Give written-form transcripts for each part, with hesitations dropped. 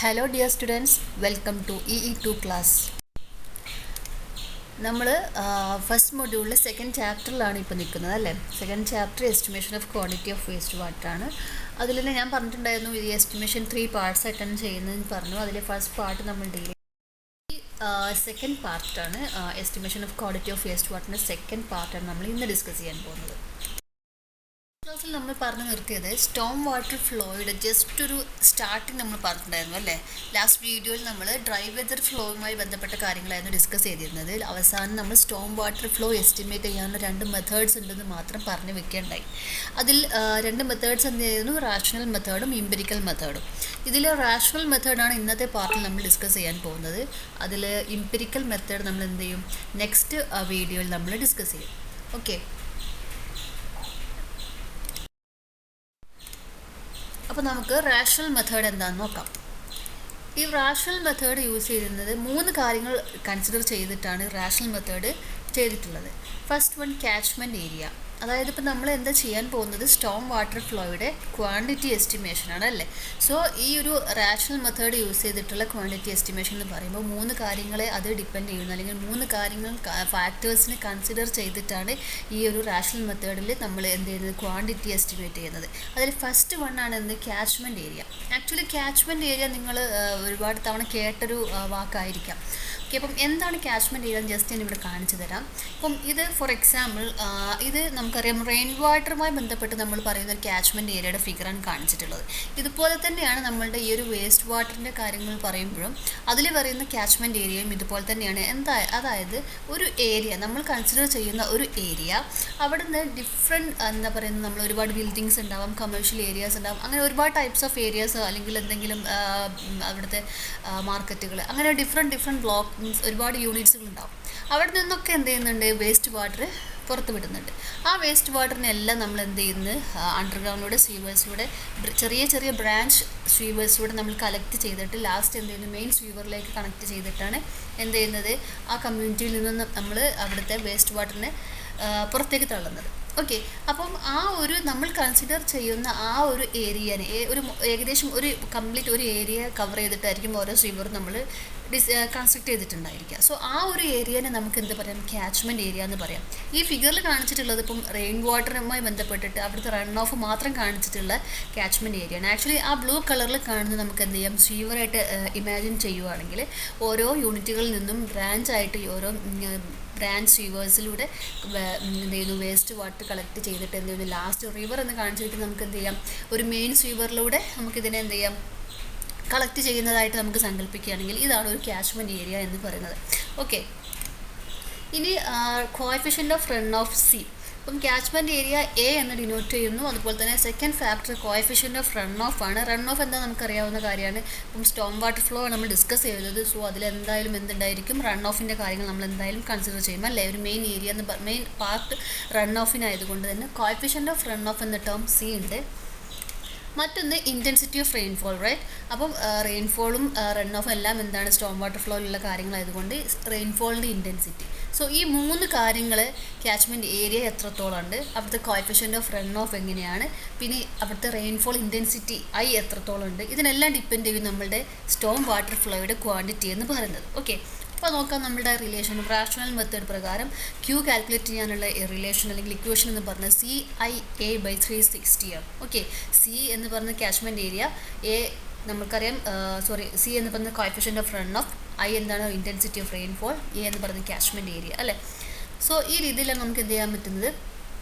Hello dear students, welcome to EE2 class. നമ്മൾ first മൊഡ്യൂളിൽ second ചാപ്റ്ററിലാണ് ഇപ്പോൾ നിൽക്കുന്നത് അല്ലേ. Second chapter estimation of quantity of waste വാട്ടറാണ്. അതിൽ തന്നെ ഞാൻ പറഞ്ഞിട്ടുണ്ടായിരുന്നു ഈ എസ്റ്റിമേഷൻ 3 പാർട്സ് അറ്റൻഡ് ചെയ്യുന്നതെന്ന് പറഞ്ഞു. അതിലെ ഫസ്റ്റ് പാർട്ട് നമ്മൾ ഡീൽ സെക്കൻഡ് പാർട്ടാണ് estimation of quantity of waste വാട്ടറിൻ്റെ സെക്കൻഡ് പാർട്ടാണ് നമ്മൾ ഇന്ന് ഡിസ്കസ് ചെയ്യാൻ പോകുന്നത്. ക്ലാസ്സിൽ നമ്മൾ പറഞ്ഞു നിർത്തിയത് സ്റ്റോം വാട്ടർ ഫ്ലോയുടെ ജസ്റ്റ് ഒരു സ്റ്റാർട്ടിങ് നമ്മൾ പറഞ്ഞിട്ടുണ്ടായിരുന്നു അല്ലേ. ലാസ്റ്റ് വീഡിയോയിൽ നമ്മൾ ഡ്രൈ വെതർ ഫ്ലോയുമായി ബന്ധപ്പെട്ട കാര്യങ്ങളായിരുന്നു ഡിസ്കസ് ചെയ്തിരുന്നത്. അവസാനം നമ്മൾ സ്റ്റോം വാട്ടർ ഫ്ലോ എസ്റ്റിമേറ്റ് ചെയ്യാനുള്ള 2 മെത്തേഡ്സ് ഉണ്ടെന്ന് മാത്രം പറഞ്ഞു വെക്കേണ്ടായി. അതിൽ 2 മെത്തേഡ്സ് എന്തായിരുന്നു, റാഷണൽ മെത്തേഡും എംപിരിക്കൽ മെത്തേഡും. ഇതിൽ റാഷണൽ മെത്തേഡാണ് ഇന്നത്തെ പാർട്ടിൽ നമ്മൾ ഡിസ്കസ് ചെയ്യാൻ പോകുന്നത്. അതിൽ എംപിരിക്കൽ മെത്തേഡ് നമ്മൾ എന്ത് ചെയ്യും, നെക്സ്റ്റ് വീഡിയോയിൽ നമ്മൾ ഡിസ്കസ് ചെയ്യും. ഓക്കെ, അപ്പോൾ നമുക്ക് റാഷണൽ മെത്തേഡ് എന്താണെന്ന് നോക്കാം. ഈ റാഷണൽ മെത്തേഡ് യൂസ് ചെയ്യുന്നത് 3 കാര്യങ്ങൾ കൺസിഡർ ചെയ്തിട്ടാണ് റാഷണൽ മെത്തേഡ് ചെയ്തിട്ടുള്ളത്. First one, catchment area. അതായത് ഇപ്പോൾ നമ്മൾ എന്താ ചെയ്യാൻ പോകുന്നത്, സ്റ്റോം വാട്ടർ ഫ്ലോയുടെ ക്വാണ്ടിറ്റി എസ്റ്റിമേഷനാണ് അല്ലേ. സോ ഈ ഒരു റാഷണൽ മെത്തേഡ് യൂസ് ചെയ്തിട്ടുള്ള ക്വാണ്ടിറ്റി എസ്റ്റിമേഷൻ എന്ന് പറയുമ്പോൾ 3 കാര്യങ്ങളെ അത് ഡിപ്പെൻഡ് ചെയ്യുന്നു, അല്ലെങ്കിൽ 3 കാര്യങ്ങൾ ഫാക്ടേഴ്സിനെ കൺസിഡർ ചെയ്തിട്ടാണ് ഈ ഒരു റാഷണൽ മെത്തേഡിൽ നമ്മൾ എന്ത് ചെയ്യുന്നത്, ക്വാണ്ടിറ്റി എസ്റ്റിമേറ്റ് ചെയ്യുന്നത്. അതിൽ ഫസ്റ്റ് വൺ ആണ് എന്ത്, catchment area. Actually catchment area നിങ്ങൾ ഒരുപാട് തവണ കേട്ടൊരു വാക്കായിരിക്കാം. ഓക്കെ, അപ്പം എന്താണ് ക്യാച്ച്മെൻറ്റ് ഏരിയ ജസ്റ്റ് ഞാൻ ഇവിടെ കാണിച്ചു തരാം. അപ്പം ഇത് ഫോർ എക്സാമ്പിൾ ഇത് നമുക്കറിയാം റെയിൻ വാട്ടറുമായി ബന്ധപ്പെട്ട് നമ്മൾ പറയുന്ന ഒരു ക്യാച്ച്മെൻറ്റ് ഏരിയയുടെ ഫിഗറാണ് കാണിച്ചിട്ടുള്ളത്. ഇതുപോലെ തന്നെയാണ് നമ്മളുടെ ഈ ഒരു വേസ്റ്റ് വാട്ടറിൻ്റെ കാര്യങ്ങൾ പറയുമ്പോഴും അതിൽ പറയുന്ന ക്യാച്ച്മെൻറ്റ് ഏരിയയും ഇതുപോലെ തന്നെയാണ്. അതായത് ഒരു ഏരിയ നമ്മൾ കൺസിഡർ ചെയ്യുന്ന ഒരു ഏരിയ, അവിടെ നിന്ന് ഡിഫറെൻറ്റ് എന്താ പറയുന്നത്, നമ്മൾ ഒരുപാട് ബിൽഡിങ്സ് ഉണ്ടാവാം, കമേഴ്ഷ്യൽ ഏരിയാസ് ഉണ്ടാവും, അങ്ങനെ ഒരുപാട് ടൈപ്സ് ഓഫ് ഏരിയാസ്, അല്ലെങ്കിൽ എന്തെങ്കിലും അവിടുത്തെ മാർക്കറ്റുകൾ, അങ്ങനെ ഡിഫറെൻറ്റ് ബ്ലോക്ക് മീൻസ് ഒരുപാട് യൂണിറ്റ്സുകൾ ഉണ്ടാവും. അവിടെ നിന്നൊക്കെ എന്ത് ചെയ്യുന്നുണ്ട്, വേസ്റ്റ് വാട്ടർ പുറത്ത് വിടുന്നുണ്ട്. ആ വേസ്റ്റ് വാട്ടറിനെല്ലാം നമ്മൾ എന്ത് ചെയ്യുന്നത്, അണ്ടർഗ്രൗണ്ടിലൂടെ സ്വീവേഴ്സിലൂടെ ചെറിയ ബ്രാഞ്ച് സ്വീവേഴ്സിലൂടെ നമ്മൾ കളക്ട് ചെയ്തിട്ട് ലാസ്റ്റ് എന്ത് ചെയ്യുന്നത്, മെയിൻ സ്വീവറിലേക്ക് കണക്ട് ചെയ്തിട്ടാണ് എന്ത് ചെയ്യുന്നത്, ആ കമ്മ്യൂണിറ്റിയിൽ നിന്ന് നമ്മൾ അവിടുത്തെ വേസ്റ്റ് വാട്ടറിനെ പുറത്തേക്ക് തള്ളുന്നത്. ഓക്കെ, അപ്പം ആ ഒരു നമ്മൾ കൺസിഡർ ചെയ്യുന്ന ആ ഒരു ഏരിയനെ ഒരു ഏകദേശം ഒരു കംപ്ലീറ്റ് ഒരു ഏരിയ കവർ ചെയ്തിട്ടായിരിക്കും ഓരോ സ്വീവറും നമ്മൾ കൺസ്ട്രക്ട് ചെയ്തിട്ടുണ്ടായിരിക്കുക. സോ ആ ഒരു ഏരിയനെ നമുക്ക് എന്ത് പറയാം, ക്യാച്ച്മെൻറ്റ് ഏരിയ എന്ന് പറയാം. ഈ ഫിഗറിൽ കാണിച്ചിട്ടുള്ളത് ഇപ്പം റെയിൻ വാട്ടറുമായി ബന്ധപ്പെട്ടിട്ട് അവിടുത്തെ റൺ ഓഫ് മാത്രം കാണിച്ചിട്ടുള്ള ക്യാച്ച്മെൻറ്റ് ഏരിയയാണ്. ആക്ച്വലി ആ ബ്ലൂ കളറിൽ കാണുന്നത് നമുക്ക് എന്ത് ചെയ്യാം, സ്വീവറായിട്ട് ഇമാജിൻ ചെയ്യുവാണെങ്കിൽ ഓരോ യൂണിറ്റുകളിൽ നിന്നും ബ്രാഞ്ചായിട്ട് ഓരോ ബ്രാഞ്ച് സ്വീവേഴ്സിലൂടെ എന്ത് ചെയ്യുന്നു, വേസ്റ്റ് വാട്ടർ കളക്ട് ചെയ്തിട്ട് എന്ത് ചെയ്യുന്നു, ലാസ്റ്റ് റിവർ എന്ന് കാണിച്ചിട്ട് നമുക്ക് എന്ത് ചെയ്യാം, ഒരു മെയിൻ സ്വീവറിലൂടെ നമുക്കിതിനെ എന്ത് ചെയ്യാം, കളക്ട് ചെയ്യുന്നതായിട്ട് നമുക്ക് സങ്കല്പിക്കുകയാണെങ്കിൽ ഇതാണ് ഒരു ക്യാച്ച്മെൻറ്റ് ഏരിയ എന്ന് പറയുന്നത്. ഓക്കെ, ഇനി coefficient of runoff C. അപ്പം ക്യാച്ച്മെൻറ്റ് ഏരിയ എ എന്ന് ഡിനോട്ട് ചെയ്യുന്നു. അതുപോലെ തന്നെ second factor coefficient of runoff ആണ്. റൺ ഓഫ് എന്താ നമുക്കറിയാവുന്ന കാര്യമാണ്. ഇപ്പം സ്റ്റോം വാട്ടർ ഫ്ലോ നമ്മൾ ഡിസ്കസ് ചെയ്തത്. സോ അതിലെന്തായാലും എന്തുണ്ടായിരിക്കും, റൺ ഓഫിൻ്റെ കാര്യങ്ങൾ നമ്മൾ എന്തായാലും കൺസിഡർ ചെയ്യും അല്ലേ. ഒരു മെയിൻ ഏരിയ മെയിൻ പാർട്ട് റൺ ഓഫിനായതുകൊണ്ട് തന്നെ കോഎഫിഷ്യൻ്റ് ഓഫ് റൺ ഓഫ് എന്ന ടേം സി ഉണ്ട്. മറ്റൊന്ന് ഇൻറ്റൻസിറ്റി ഓഫ് റെയിൻഫോൾ, റൈറ്റ്. അപ്പം റെയിൻഫോളും റൺ ഓഫും എല്ലാം എന്താണ്, സ്റ്റോം വാട്ടർ ഫ്ലോയിലുള്ള കാര്യങ്ങളായതുകൊണ്ട് റെയിൻഫോളിൻ്റെ ഇൻറ്റൻസിറ്റി. സോ ഈ 3 കാര്യങ്ങൾ, ക്യാച്ച്മെൻറ്റ് ഏരിയ എത്രത്തോളം ഉണ്ട്, അവിടുത്തെ കോഎഫിഷ്യൻ്റ് ഓഫ് റൺ ഓഫ് എങ്ങനെയാണ്, പിന്നെ അവിടുത്തെ റെയിൻഫോൾ ഇൻറ്റൻസിറ്റി ഐ എത്രത്തോളം ഉണ്ട്, ഇതിനെല്ലാം ഡിപ്പെൻഡ് ചെയ്യും നമ്മളുടെ സ്റ്റോം വാട്ടർ ഫ്ലോയുടെ ക്വാണ്ടിറ്റി എന്ന് പറയുന്നത്. ഓക്കെ, അപ്പോൾ നോക്കാം നമ്മുടെ റിലേഷൻ. റാഷണൽ മെത്തേഡ് പ്രകാരം ക്യൂ കാൽക്കുലേറ്റ് ചെയ്യാനുള്ള റിലേഷൻ അല്ലെങ്കിൽ ഇക്വേഷൻ എന്ന് പറഞ്ഞാൽ CIA/360 ആണ്. ഓക്കെ, സി എന്ന് പറഞ്ഞ ക്യാച്ച്മെൻറ്റ് ഏരിയ, എ നമുക്കറിയാം, സി എന്ന് പറഞ്ഞ coefficient of run off, I എന്താണ് ഇൻറ്റൻസിറ്റി ഓഫ് റെയിൻഫോൾ, എ എന്ന് പറഞ്ഞ ക്യാച്ച്മെൻറ്റ് ഏരിയ അല്ലേ. സോ ഈ രീതിയിലാണ് നമുക്ക് എന്ത് ചെയ്യാൻ പറ്റുന്നത്,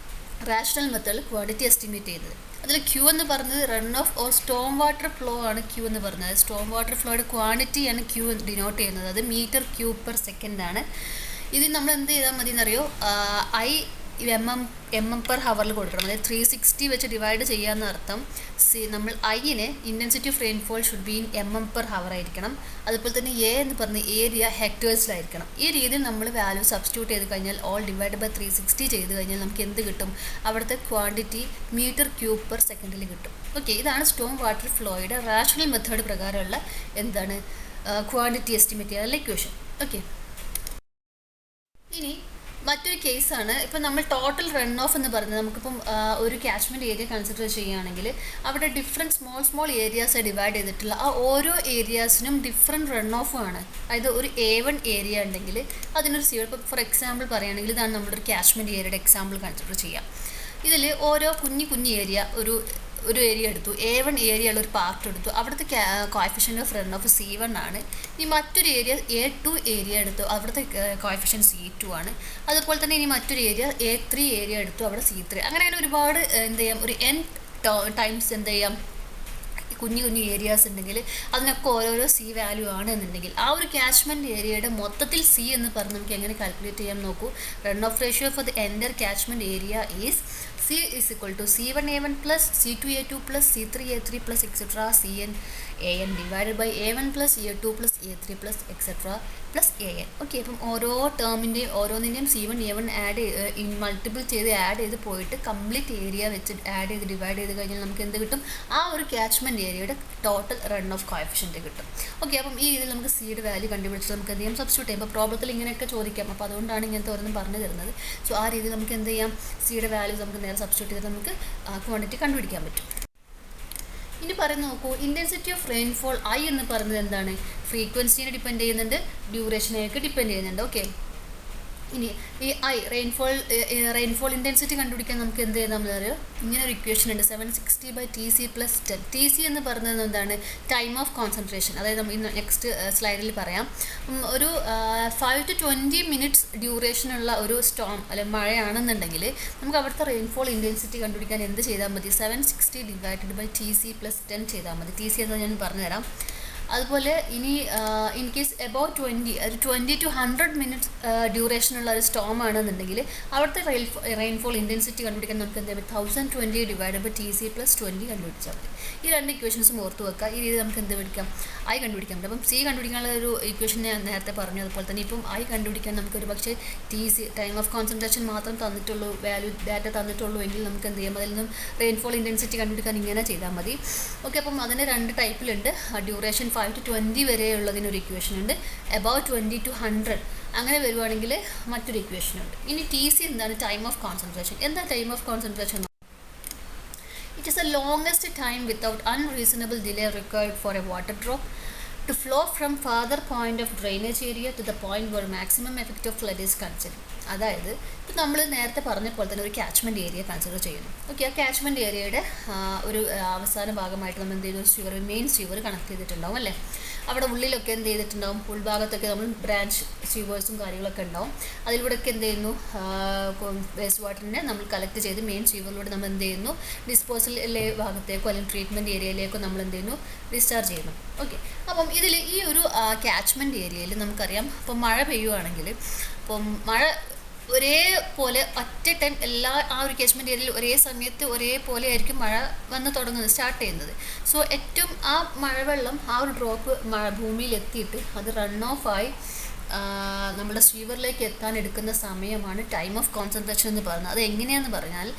റാഷണൽ മെത്തേഡിൽ ക്വാണ്ടിറ്റി എസ്റ്റിമേറ്റ് ചെയ്തത്. അതിൽ ക്യൂ എന്ന് പറഞ്ഞത് run off or Storm water flow ആണ് ക്യൂ എന്ന് പറഞ്ഞത്. സ്റ്റോം വാട്ടർ ഫ്ലോയുടെ ക്വാണ്ടിറ്റിയാണ് ക്യൂ ഡിനോട്ട് ചെയ്യുന്നത്. അത് മീറ്റർ ക്യൂബ് പെർ സെക്കൻഡ് ആണ്. ഇത് നമ്മൾ എന്ത് ചെയ്താൽ മതി എന്നറിയോ, ഐ എം എം പെർ ഹവറിൽ കൊടുക്കണം. അതായത് 360 വെച്ച് ഡിവൈഡ് ചെയ്യാമെന്ന് അർത്ഥം. നമ്മൾ ഐനെ intensity of rainfall should be in MM per hour ആയിരിക്കണം. അതുപോലെ തന്നെ എ എന്ന് പറഞ്ഞ ഏരിയ ഹെക്ടേഴ്സിലായിരിക്കണം. ഈ രീതിയിൽ നമ്മൾ വാല്യൂ സബ്സ്റ്റിറ്റ്യൂട്ട് ചെയ്ത് കഴിഞ്ഞാൽ ഓൾ ഡിവൈഡ് ബൈ 360 ചെയ്ത് കഴിഞ്ഞാൽ നമുക്ക് എന്ത് കിട്ടും, അവിടുത്തെ ക്വാണ്ടിറ്റി മീറ്റർ ക്യൂബ് പെർ സെക്കൻഡിൽ കിട്ടും. ഓക്കെ, ഇതാണ് സ്റ്റോം വാട്ടർ ഫ്ലോയുടെ റാഷണൽ മെത്തേഡ് പ്രകാരമുള്ള എന്താണ് ക്വാണ്ടിറ്റി എസ്റ്റിമേറ്റ് ചെയ്യാനുള്ള ഇക്വേഷൻ. ഓക്കെ, ഇനി മറ്റൊരു കേസാണ് ഇപ്പം നമ്മൾ ടോട്ടൽ റൺ ഓഫ് എന്ന് പറയുന്നത് നമുക്കിപ്പം ഒരു ക്യാച്ച്മെൻറ്റ് ഏരിയ കൺസിഡർ ചെയ്യുകയാണെങ്കിൽ അവിടെ ഡിഫറെൻറ്റ് സ്മോൾ ഏരിയാസ് ഡിവൈഡ് ചെയ്തിട്ടുള്ള ആ ഓരോ ഏരിയാസിനും ഡിഫറെൻറ്റ് റൺ ഓഫ് ആണ്. അതായത് ഒരു A1 ഏരിയ ഉണ്ടെങ്കിൽ അതിനൊരു ഇപ്പോൾ ഫോർ എക്സാമ്പിൾ പറയുകയാണെങ്കിൽ ഇതാണ് നമ്മുടെ ഒരു ക്യാച്ച്മെൻറ്റ് ഏരിയയുടെ എക്സാമ്പിൾ കൺസിഡർ ചെയ്യാം. ഇതിൽ ഓരോ കുഞ്ഞു ഏരിയ ഒരു ഏരിയ എടുത്തു, A1 ഏരിയയുള്ള ഒരു പാർട്ട് എടുത്തു, അവിടുത്തെ coefficient of run off C1 ആണ്. ഇനി മറ്റൊരു ഏരിയ A2 ഏരിയ എടുത്തു, അവിടുത്തെ കോഎഫിഷ്യൻ്റ് C2 ആണ്. അതുപോലെ തന്നെ ഇനി മറ്റൊരു ഏരിയ A3 ഏരിയ എടുത്തു, അവിടെ C3. അങ്ങനെ ഒരുപാട് എന്ത് ചെയ്യാം, ഒരു n ടൈംസ് എന്ത് ചെയ്യാം കുഞ്ഞു ഏരിയാസ് ഉണ്ടെങ്കിൽ അതിനൊക്കെ ഓരോരോ C വാല്യൂ ആണ് എന്നുണ്ടെങ്കിൽ ആ ഒരു ക്യാച്ച്മെൻറ്റ് ഏരിയയുടെ മൊത്തത്തിൽ C എന്ന് പറഞ്ഞ് നമുക്ക് എങ്ങനെ കാൽക്കുലേറ്റ് ചെയ്യാൻ നോക്കൂ. Run off ratio for the enter catchment area is C is equal to C1A1 plus C2A2 plus C3A3 plus etc. CNAN divided by A1 plus A2 plus A3 plus etc. plus AN. Okay, അപ്പം ഓരോ ടേമിൻ്റെയും ഓരോന്നിൻ്റെയും C1 A1 multiple ചെയ്ത് പോയിട്ട് complete area വെച്ച് add ചെയ്ത് divide ചെയ്ത് കഴിഞ്ഞാൽ നമുക്ക് എന്ത് കിട്ടും, ആ ഒരു ക്യാച്ച്മെൻറ്റ് ഏരിയയുടെ ടോട്ടൽ റൺ ഓഫ് കോഎഫിഷ്യൻ്റ് കിട്ടും. ഓക്കെ, അപ്പം ഈ ഇതിൽ നമുക്ക് സിയുടെ വാല്യൂ കണ്ടുപിടിച്ച് നമുക്ക് എന്ത് ചെയ്യാം, സബ്സ്റ്റിറ്റ്യൂട്ട് ചെയ്യാം. അപ്പോൾ പ്രോബ്ലത്തിൽ ഇങ്ങനെയൊക്കെ ചോദിക്കാം, അപ്പോൾ അതുകൊണ്ടാണ് ഇങ്ങനത്തെ ഓരോന്നും പറഞ്ഞു തരുന്നത്. സോ ആ രീതിയിൽ നമുക്ക് എന്ത് ചെയ്യാം, സിയുടെ വാല്യൂസ് നമുക്ക് നേരെ സബ്സ്റ്റിറ്റ്യൂട്ട് ചെയ്തിട്ട് നമുക്ക് ക്വാണ്ടിറ്റി കണ്ടുപിടിക്കാൻ പറ്റും. ഇനി പറയുന്ന നോക്കൂ, ഇൻറ്റൻസിറ്റി ഓഫ് റെയിൻഫോൾ I എന്ന് പറയുന്നത് എന്താണ്, ഫ്രീക്വൻസിനെ ഡിപ്പെൻഡ് ചെയ്യുന്നുണ്ട്, ഡ്യൂറേഷനെയൊക്കെ ഡിപ്പെൻഡ് ചെയ്യുന്നുണ്ട്. ഓക്കെ, ഇനി ഈ റെയിൻഫോൾ ഇൻറ്റൻസിറ്റി കണ്ടുപിടിക്കാൻ നമുക്ക് എന്ത് ചെയ്താൽ മതി, ഇങ്ങനെ ഒരു ഇക്വേഷൻ ഉണ്ട്, 760/TC + 10. TC എന്ന് പറയുന്നത് എന്താണ്, ടൈം ഓഫ് കോൺസെൻട്രേഷൻ. അതായത് നമ്മൾ ഇന്ന് നെക്സ്റ്റ് സ്ലൈഡിൽ പറയാം. ഒരു 5 to 20 minutes ഡ്യൂറേഷനുള്ള ഒരു സ്റ്റോം അല്ലെങ്കിൽ മഴയാണെന്നുണ്ടെങ്കിൽ നമുക്ക് അവിടുത്തെ റെയിൻഫോൾ ഇൻറ്റൻസിറ്റി കണ്ടുപിടിക്കാൻ എന്ത് ചെയ്താൽ മതി, 760/TC + 10 ചെയ്താൽ മതി. TC എന്ന് ഞാൻ പറഞ്ഞുതരാം. അതുപോലെ ഇനി in case about 20 to 100 minutes ഡ്യൂറേഷനുള്ള ഒരു സ്റ്റോം ആണെന്നുണ്ടെങ്കിൽ അവിടുത്തെ റെയിൻഫോൾ ഇൻറ്റൻസിറ്റി കണ്ടുപിടിക്കാൻ നമുക്ക് എന്ത് ചെയ്യാം, 1020/TC + 20 കണ്ടുപിടിച്ചാൽ മതി. ഈ രണ്ട് ഇക്വേഷൻസും ഓർത്ത് വെക്കുക. ഈ രീതി നമുക്ക് എന്ത് പിടിക്കാം, I കണ്ടുപിടിക്കാൻ പറ്റും. അപ്പം C കണ്ടുപിടിക്കാനുള്ള ഒരു ഇക്വേഷൻ ഞാൻ നേരത്തെ പറഞ്ഞു. അതുപോലെ തന്നെ ഇപ്പം I കണ്ടുപിടിക്കാൻ നമുക്കൊരു പക്ഷേ TC ടൈം ഓഫ് കോൺസെൻട്രേഷൻ മാത്രം തന്നിട്ടുള്ളൂ, വാല്യൂ ഡാറ്റ തന്നിട്ടുള്ളൂ എങ്കിൽ നമുക്ക് എന്ത് ചെയ്യാം, അതിൽ നിന്നും റെയിൻഫോൾ ഇൻറ്റൻസിറ്റി കണ്ടുപിടിക്കാൻ ഇങ്ങനെ ചെയ്താൽ മതി. ഓക്കെ, അപ്പം അതിന് രണ്ട് ടൈപ്പിലുണ്ട്. ഡ്യൂറേഷൻ 5 to 20 വരെയുള്ളതിനൊരു ഇക്വേഷൻ ഉണ്ട്, എബൌട്ട് 20 to 100 അങ്ങനെ വരുവാണെങ്കിൽ മറ്റൊരു ഇക്വേഷൻ ഉണ്ട്. ഇനി TC എന്താണ്, ടൈം ഓഫ് കോൺസെൻട്രേഷൻ. എന്താ time of concentration? It is the longest time without unreasonable delay required for a water drop to flow from farther point of drainage area to the point where maximum effective flood is considered. അതായത് ഇപ്പം നമ്മൾ നേരത്തെ പറഞ്ഞ പോലെ തന്നെ ഒരു catchment area consider ചെയ്യുന്നു. Okay, ആ ക്യാച്ച്മെൻറ്റ് ഏരിയയുടെ ഒരു അവസാന ഭാഗമായിട്ട് നമ്മൾ എന്ത് ചെയ്തു, ഒരു മെയിൻ സ്യൂവർ കണക്ട് ചെയ്തിട്ടുണ്ടാവും അല്ലേ. അവിടെ ഉള്ളിലൊക്കെ എന്ത് ചെയ്തിട്ടുണ്ടാവും, ഉൾഭാഗത്തൊക്കെ നമ്മൾ ബ്രാഞ്ച് സ്യൂവേഴ്സും കാര്യങ്ങളൊക്കെ ഉണ്ടാവും. അതിലൂടെയൊക്കെ എന്ത് ചെയ്യുന്നു, വേസ്റ്റ് വാട്ടറിനെ നമ്മൾ കളക്ട് ചെയ്ത് മെയിൻ സ്യൂവറിലൂടെ നമ്മൾ എന്ത് ചെയ്യുന്നു, ഡിസ്പോസലിലെ ഭാഗത്തേക്കോ അല്ലെങ്കിൽ ട്രീറ്റ്മെൻറ്റ് ഏരിയയിലേക്കോ നമ്മൾ എന്ത് ചെയ്യുന്നു, ഡിസ്ചാർജ് ചെയ്യുന്നു. ഓക്കെ, അപ്പം ഇതിൽ ഈ ഒരു ക്യാച്ച്മെൻറ്റ് ഏരിയയിൽ നമുക്കറിയാം, ഇപ്പം മഴ പെയ്യുവാണെങ്കിൽ അപ്പം മഴ ഒരേപോലെ ഒറ്റ ടൈം ആ ഒരു ക്യാച്ച്മെൻറ്റ് ഏരിയയിൽ ഒരേ സമയത്ത് ഒരേപോലെ ആയിരിക്കും മഴ വന്ന് തുടങ്ങുന്നത്, സ്റ്റാർട്ട് ചെയ്യുന്നത്. സോ ഏറ്റവും ആ മഴവെള്ളം ആ ഒരു ഡ്രോപ്പ് ഭൂമിയിൽ എത്തിയിട്ട് അത് റൺ ഓഫായി നമ്മുടെ സ്യൂവറിലേക്ക് എത്താൻ എടുക്കുന്ന സമയമാണ് ടൈം ഓഫ് കോൺസെൻട്രേഷൻ എന്ന് പറയുന്നത്. അത് എങ്ങനെയാണെന്ന് പറഞ്ഞാൽ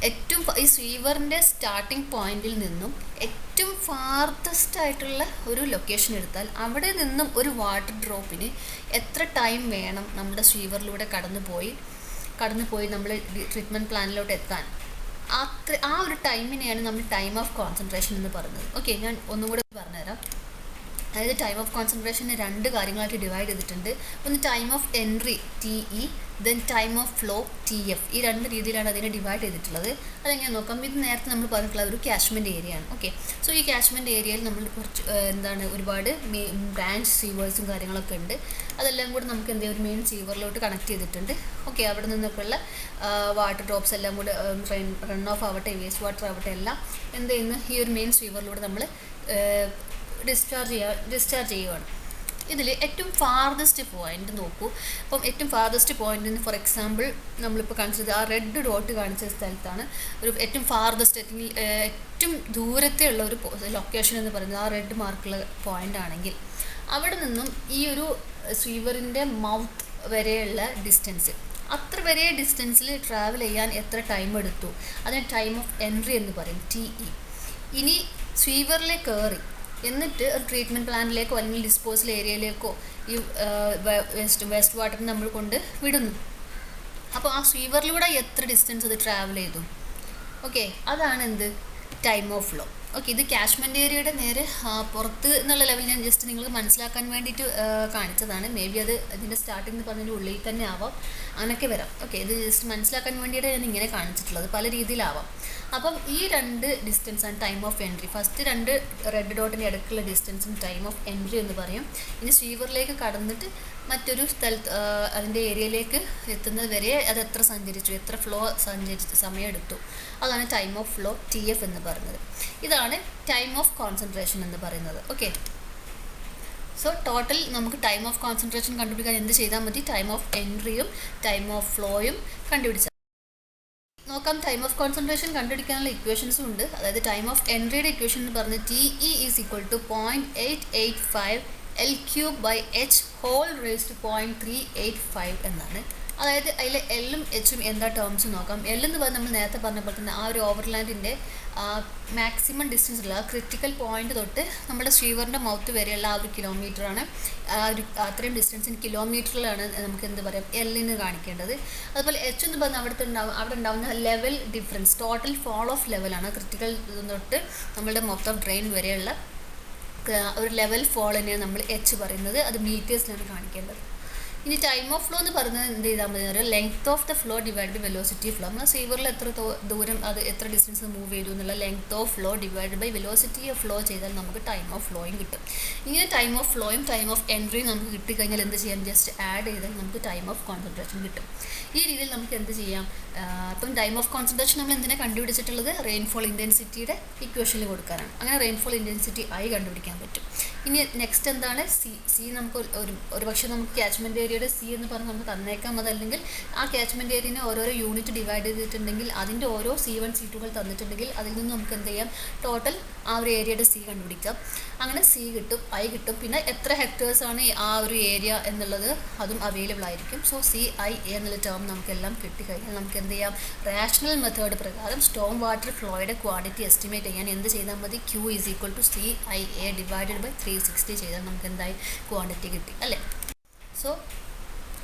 ഏറ്റവും ഈ സ്വീവറിൻ്റെ സ്റ്റാർട്ടിംഗ് പോയിന്റിൽ നിന്നും ഏറ്റവും ഫാർത്തസ്റ്റ് ആയിട്ടുള്ള ഒരു ലൊക്കേഷൻ എടുത്താൽ അവിടെ നിന്നും ഒരു വാട്ടർ ഡ്രോപ്പിന് എത്ര ടൈം വേണം നമ്മുടെ സ്വീവറിലൂടെ കടന്നുപോയി നമ്മൾ ട്രീറ്റ്മെൻറ്റ് പ്ലാനിലോട്ട് എത്താൻ, ആ ഒരു ടൈമിനെയാണ് നമ്മൾ ടൈം ഓഫ് കോൺസെൻട്രേഷൻ എന്ന് പറയുന്നത്. ഓക്കെ, ഞാൻ ഒന്നും കൂടെ പറഞ്ഞുതരാം. അതായത് ടൈം ഓഫ് കോൺസെൻട്രേഷനെ രണ്ട് കാര്യങ്ങളായിട്ട് ഡിവൈഡ് ചെയ്തിട്ടുണ്ട്. ഒന്ന് time of entry TE, then time of flow TF. ഈ രണ്ട് രീതിയിലാണ് അതിനെ ഡിവൈഡ് ചെയ്തിട്ടുള്ളത്. അതെങ്ങനെ നോക്കാം. ഇത് നേരത്തെ നമ്മൾ പറഞ്ഞിട്ടുള്ള ഒരു ക്യാച്ച്മെൻറ്റ് ഏരിയ ആണ്. ഓക്കെ, സോ ഈ ക്യാച്ച്മെൻറ്റ് ഏരിയയിൽ നമ്മൾ കുറച്ച് ഒരുപാട് ബ്രാഞ്ച് സീവേഴ്സും കാര്യങ്ങളൊക്കെ ഉണ്ട്. അതെല്ലാം കൂടെ നമുക്ക് എന്ത് ചെയ്യും, ഒരു മെയിൻ സീവറിലോട്ട് കണക്ട് ചെയ്തിട്ടുണ്ട്. ഓക്കെ, അവിടെ നിന്നൊക്കെയുള്ള വാട്ടർ ഡ്രോപ്സ് എല്ലാം കൂടെ റൺ ഓഫ് ആവട്ടെ, വേസ്റ്റ് വാട്ടർ ആവട്ടെ, എല്ലാം എന്ത് ചെയ്യുന്നു, ഈ ഒരു മെയിൻ സീവറിലൂടെ നമ്മൾ ഡിസ്ചാർജ് ചെയ്യുവാണ്. ഇതിൽ ഏറ്റവും ഫാർദസ്റ്റ് പോയിന്റ് നോക്കൂ. അപ്പം ഏറ്റവും ഫാർദസ്റ്റ് പോയിന്റിന് ഫോർ എക്സാമ്പിൾ നമ്മളിപ്പോൾ കാണിച്ചത് ആ റെഡ് ഡോട്ട് കാണിച്ച സ്ഥലത്താണ് ഒരു ഏറ്റവും ഫാർദസ്റ്റ് ഏറ്റവും ദൂരത്തെ ഉള്ള ഒരു ലൊക്കേഷൻ എന്ന് പറയുന്നത് ആ റെഡ് മാർക്കുള്ള പോയിന്റ് ആണെങ്കിൽ അവിടെ നിന്നും ഈ ഒരു സ്വീവറിൻ്റെ മൗത്ത് വരെയുള്ള ഡിസ്റ്റൻസ്, അത്ര വരെ ഡിസ്റ്റൻസിൽ ട്രാവൽ ചെയ്യാൻ എത്ര ടൈം എടുത്തു, അതിന് ടൈം ഓഫ് എൻട്രി എന്ന് പറയും, TE. ഇനി സ്വീവറിലേക്ക് കയറി എന്നിട്ട് ഒരു ട്രീറ്റ്മെൻറ്റ് പ്ലാന്റിലേക്കോ അല്ലെങ്കിൽ ഡിസ്പോസൽ ഏരിയയിലേക്കോ ഈ വേസ്റ്റ് വാട്ടർ നമ്മൾ കൊണ്ട് വിടുന്നു. അപ്പോൾ ആ റിവറിലൂടെ എത്ര ഡിസ്റ്റൻസ് അത് ട്രാവൽ ചെയ്തു, ഓക്കെ, അതാണ് എന്ത് ടൈം ഓഫ് ഫ്ലോ. ഓക്കെ, ഇത് ക്യാച്ച്മെൻറ്റ് ഏരിയയുടെ നേരെ പുറത്ത് എന്നുള്ള ലെവൽ ഞാൻ ജസ്റ്റ് നിങ്ങൾക്ക് മനസ്സിലാക്കാൻ വേണ്ടിയിട്ട് കാണിച്ചതാണ്. മേ ബി അത് ഇതിൻ്റെ സ്റ്റാർട്ടിംഗ് എന്ന് പറഞ്ഞതിൻ്റെ ഉള്ളിൽ തന്നെ ആവാം, അങ്ങനെയൊക്കെ വരാം. ഓക്കെ, ഇത് ജസ്റ്റ് മനസ്സിലാക്കാൻ വേണ്ടിയിട്ട് ഞാൻ ഇങ്ങനെ കാണിച്ചിട്ടുള്ളത്, പല രീതിയിലാവാം. അപ്പം ഈ രണ്ട് ഡിസ്റ്റൻസാണ് ടൈം ഓഫ് എൻട്രി. ഫസ്റ്റ് രണ്ട് റെഡ് ഡോട്ടിൻ്റെ ഇടയ്ക്കുള്ള ഡിസ്റ്റൻസും ടൈം ഓഫ് എൻട്രി എന്ന് പറയും. ഇനി സ്വീവറിലേക്ക് കടന്നിട്ട് മറ്റൊരു സ്ഥലത്ത് അതിൻ്റെ ഏരിയയിലേക്ക് എത്തുന്നത് വരെ അത് എത്ര സഞ്ചരിച്ചു, എത്ര ഫ്ലോ സഞ്ചരിച്ച് സമയം എടുത്തു, അതാണ് ടൈം ഓഫ് ഫ്ലോ TF എന്ന് പറയുന്നത്. ഇതാണ് ടൈം ഓഫ് കോൺസെൻട്രേഷൻ എന്ന് പറയുന്നത്. ഓക്കെ, സോ ടോട്ടൽ നമുക്ക് ടൈം ഓഫ് കോൺസെൻട്രേഷൻ കണ്ടുപിടിക്കാൻ എന്ത് ചെയ്താൽ മതി, ടൈം ഓഫ് എൻട്രിയും ടൈം ഓഫ് ഫ്ലോയും കണ്ടുപിടിച്ചാൽ നോക്കാം. ടൈം ഓഫ് കോൺസെൻട്രേഷൻ കണ്ടുപിടിക്കാനുള്ള ഇക്വേഷൻസും ഉണ്ട്. അതായത് ടൈം ഓഫ് എൻട്രിയുടെ ഇക്വേഷൻ എന്ന് പറഞ്ഞ് TE = 0.885 L³ (h) raised to 0.385 എന്നാണ്. അതായത് അതിൽ എല്ലും എച്ചും എന്താ ടേംസ് നോക്കാം. എൽ എന്ന് പറഞ്ഞാൽ നമ്മൾ നേരത്തെ പറഞ്ഞ പോലെ തന്നെ ആ ഒരു ഓവർലാൻഡിൻ്റെ മാക്സിമം ഡിസ്റ്റൻസ് ഉള്ള ക്രിറ്റിക്കൽ പോയിന്റ് തൊട്ട് നമ്മുടെ ശ്രീവറിൻ്റെ മൗത്ത് വരെയുള്ള ആ ഒരു കിലോമീറ്ററാണ്. അത്രയും ഡിസ്റ്റൻസിന് കിലോമീറ്ററിലാണ് നമുക്ക് എന്ത് പറയാം എല്ലിന് കാണിക്കേണ്ടത്. അതുപോലെ എച്ച് എന്ന് പറഞ്ഞാൽ അവിടെ ഉണ്ടാകുന്ന level difference, total fall of ലെവലാണ്. ക്രിറ്റിക്കൽ തൊട്ട് നമ്മളുടെ മൗത്ത് ഓഫ് ഡ്രെയിൻ വരെയുള്ള ഒരു ലെവൽ ഫോളിനെയാണ് നമ്മൾ എച്ച് പറയുന്നത്. അത് മീറ്റേഴ്സിലാണ് കാണിക്കേണ്ടത്. ഇനി ടൈം ഓഫ് ഫ്ലോ എന്ന് പറയുന്നത് എന്ത് ചെയ്താൽ മതി അറിയാം, length of the flow divide by velocity flow. നമ്മൾ സീവറിൽ എത്ര ദൂരം അത് എത്ര ഡിസ്റ്റൻസ് മൂവ് ചെയ്തു എന്നുള്ള length of flow divide by velocity of flow ചെയ്താൽ നമുക്ക് ടൈം ഓഫ് ഫ്ലോയും കിട്ടും. ഇങ്ങനെ ടൈം ഓഫ് ഫ്ലോയും ടൈം ഓഫ് എൻട്രിയും നമുക്ക് കിട്ടിക്കഴിഞ്ഞാൽ എന്ത് ചെയ്യാം, ജസ്റ്റ് ആഡ് ചെയ്താൽ നമുക്ക് ടൈം ഓഫ് കോൺസെൻട്രേഷൻ കിട്ടും. ഈ രീതിയിൽ നമുക്ക് എന്ത് ചെയ്യാം, അപ്പം ടൈം ഓഫ് കോൺസെൻട്രേഷൻ നമ്മൾ എന്തിനാണ് കണ്ടുപിടിച്ചിട്ടുള്ളത്, റെയിൻഫോൾ ഇൻറ്റൻസിറ്റിയുടെ ഇക്വേഷനിൽ കൊടുക്കാനാണ്. അങ്ങനെ റെയിൻഫോൾ ഇൻറ്റൻസിറ്റി ആയി കണ്ടുപിടിക്കാൻ പറ്റും. ഇനി നെക്സ്റ്റ് എന്താണ് സി നമുക്ക് ഒരു പക്ഷേ നമുക്ക് ക്യാച്ച്മെൻറ്റ് ഏരിയയുടെ സി എന്ന് പറഞ്ഞ് നമുക്ക് തന്നേക്കാം. അതല്ലെങ്കിൽ ആ ക്യാച്ച്മെൻറ്റ് ഏരിയനെ ഓരോരോ യൂണിറ്റ് ഡിവൈഡ് ചെയ്തിട്ടുണ്ടെങ്കിൽ അതിൻ്റെ ഓരോ C1 C2 തന്നിട്ടുണ്ടെങ്കിൽ അതിൽ നിന്ന് നമുക്ക് എന്ത് ചെയ്യാം, ടോട്ടൽ ആ ഒരു ഏരിയയുടെ സി കണ്ടുപിടിക്കാം. അങ്ങനെ സി കിട്ടും, ഐ കിട്ടും. പിന്നെ എത്ര ഹെക്ടേഴ്സാണ് ആ ഒരു ഏരിയ എന്നുള്ളത് അതും അവൈലബിൾ ആയിരിക്കും. സോ CIA എന്നുള്ള ടേം നമുക്കെല്ലാം കിട്ടിക്കഴിഞ്ഞാൽ നമുക്ക് എന്ത് ചെയ്യാം, റാഷണൽ മെത്തേഡ് പ്രകാരം സ്റ്റോം വാട്ടർ ഫ്ലോയുടെ ക്വാണ്ടിറ്റി എസ്റ്റിമേറ്റ് ചെയ്യാൻ എന്ത് ചെയ്താൽ മതി, Q = CIA ഡിവൈഡഡ് ബൈ 360 ചെയ്താൽ നമുക്ക് എന്തായി ക്വാണ്ടിറ്റി കിട്ടി അല്ലേ. സോ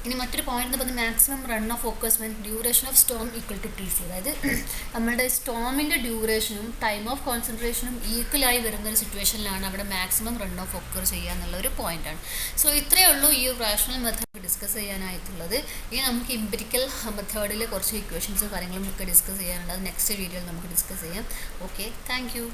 ഇനി മറ്റൊരു പോയിന്റ് എന്ന് പറഞ്ഞാൽ maximum run off occurs when duration of storm equal to TC. അതായത് നമ്മുടെ സ്റ്റോമിൻ്റെ ഡ്യൂറേഷനും ടൈം ഓഫ് കോൺസെൻട്രേഷനും ഈക്വലായി വരുന്നൊരു സിറ്റുവേഷനിലാണ് അവിടെ മാക്സിമം റൺ ഓഫ് ഓക്കർ ചെയ്യുക എന്നുള്ള ഒരു പോയിന്റാണ്. സോ ഇത്രയേ ഉള്ളൂ ഈ റാഷണൽ മെത്തേഡ് ഡിസ്കസ് ചെയ്യാനായിട്ടുള്ളത്. ഇനി നമുക്ക് എംപിരിക്കൽ മെത്തേഡിൽ കുറച്ച് ഇക്വേഷൻസും കാര്യങ്ങളും ഒക്കെ ഡിസ്കസ് ചെയ്യാനുണ്ട്. അത് നെക്സ്റ്റ് വീഡിയോയിൽ നമുക്ക് ഡിസ്കസ് ചെയ്യാം. Okay, thank you.